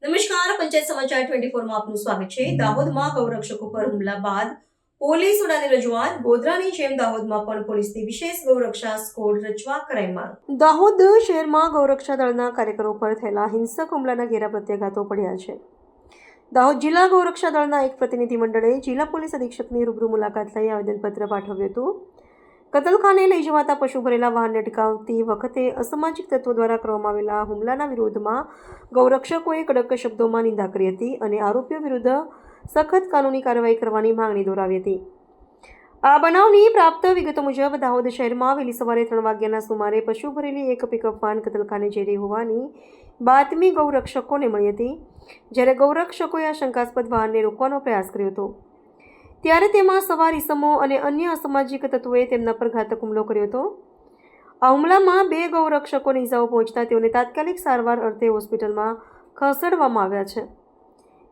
નમસ્કાર, પંચાયત સમાચાર 24 માં આપનું સ્વાગત છે। દાહોદમાં ગૌરક્ષકો પર હુમલા બાદ પોલીસ વડાની રજૂઆત। ગોધરાની જેમ દાહોદમાં પણ પોલીસની વિશેષ ગૌરક્ષા સ્કોડ રચવા કરાઈ માંગ। દાહોદ શહેરમાં ગૌરક્ષા દળના કાર્યકરો પર થયેલા હિંસક હુમલાના ઘેરા પ્રત્યાઘાતો પડ્યા છે। દાહોદ જિલ્લા ગૌરક્ષા દળના એક પ્રતિનિધિ મંડળે જિલ્લા પોલીસ અધિક્ષકની રૂબરૂ મુલાકાત લઈ આવેદનપત્ર પાઠવ્યું હતું। કતલખાને લઈ જવાતા પશુ ભરેલા વાહનને અટકાવતી વખતે અસામાજિક તત્વો દ્વારા કરવામાં આવેલા હુમલાના વિરોધમાં ગૌરક્ષકોએ કડક શબ્દોમાં નિંદા કરી હતી અને આરોપીઓ વિરુદ્ધ સખત કાનૂની કાર્યવાહી કરવાની માંગણી દોહરાવી હતી। આ બનાવની પ્રાપ્ત વિગતો મુજબ દાહોદ શહેરમાં વહેલી સવારે 3 વાગ્યાના સુમારે પશુ ભરેલી એક પિકઅપ વાન કતલખાને જઈ રહી હોવાની બાતમી ગૌરક્ષકોને મળી હતી। જ્યારે ગૌરક્ષકોએ આ શંકાસ્પદ વાહનને રોકવાનો પ્રયાસ કર્યો હતો ત્યારે તેમાં સવાર ઈસમો અને અન્ય અસામાજિક તત્વોએ તેમના પર ઘાતક હુમલો કર્યો હતો। આ હુમલામાં 2 ગૌરક્ષકોને ઈજાઓ પહોંચતા તેઓને તાત્કાલિક સારવાર અર્થે હોસ્પિટલમાં ખસેડવામાં આવ્યા છે।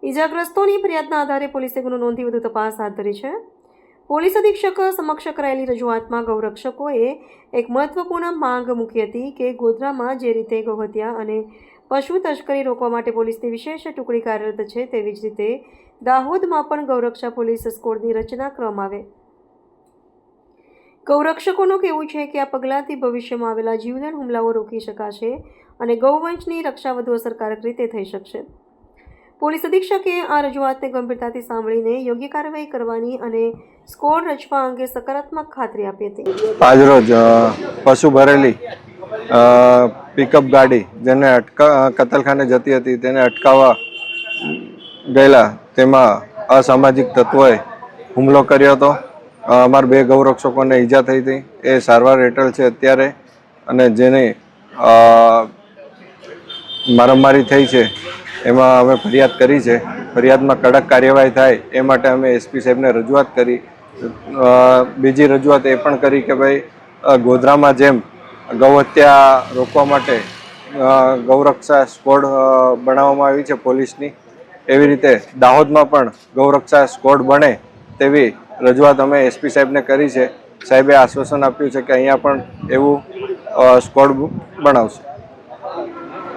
ઈજાગ્રસ્તોની ફરિયાદના આધારે પોલીસે ગુનો નોંધી વધુ તપાસ હાથ ધરી છે। પોલીસ અધિક્ષક સમક્ષ કરાયેલી રજૂઆતમાં ગૌરક્ષકોએ એક મહત્વપૂર્ણ માંગ મૂકી હતી કે ગોધરામાં જે રીતે ગૌહત્યા અને પશુ તસ્કરી રોકવા માટે પોલીસની વિશેષ ટુકડી કાર્યરત છે તેવી જ રીતે દાહોદમાં પણ ગૌરક્ષા પોલીસ સ્કોડની રચના કરવામાં આવે। ગૌરક્ષકોનું કહેવું છે કે આ પગલાંથી ભવિષ્યમાં આવેલા જીવલેણ હુમલાઓ રોકી શકાશે અને ગૌવંશની રક્ષા વધુ અસરકારક રીતે થઈ શકશે। પોલીસ અધિક્ષકે આ રજૂઆતને ગંભીરતાથી સાંભળીને યોગ્ય કાર્યવાહી કરવાની અને સ્કોડ રચવા અંગે સકારાત્મક ખાતરી આપી હતી। આજરોજ પશુ ભરેલી પિકઅપ ગાડી જેને કતલખાને જતી હતી તેને અટકાવવા ગયેલા તેમાં અસામાજિક તત્વોએ હુમલો કર્યો હતો। અમારા 2 ગૌરક્ષકોને ઈજા થઈ હતી, એ સારવાર હેઠળ છે અત્યારે, અને જેની મારામારી થઈ છે એમાં અમે ફરિયાદ કરી છે। ફરિયાદમાં કડક કાર્યવાહી થાય એ માટે અમે એસપી સાહેબને રજૂઆત કરી। બીજી રજૂઆત એ પણ કરી કે ભાઈ ગોધરામાં જેમ ગૌહત્યા રોકવા માટે ગૌરક્ષા સ્કોડ બનાવવામાં આવી છે પોલીસની, એવી રીતે દાહોદમાં પણ ગૌરક્ષા સ્કોડ બને તેવી રજૂઆત અમે એસપી સાહેબને કરી છે। સાહેબે આશ્વાસન આપ્યું છે કે અહીંયા પણ એવું સ્કોડ બનાવશે।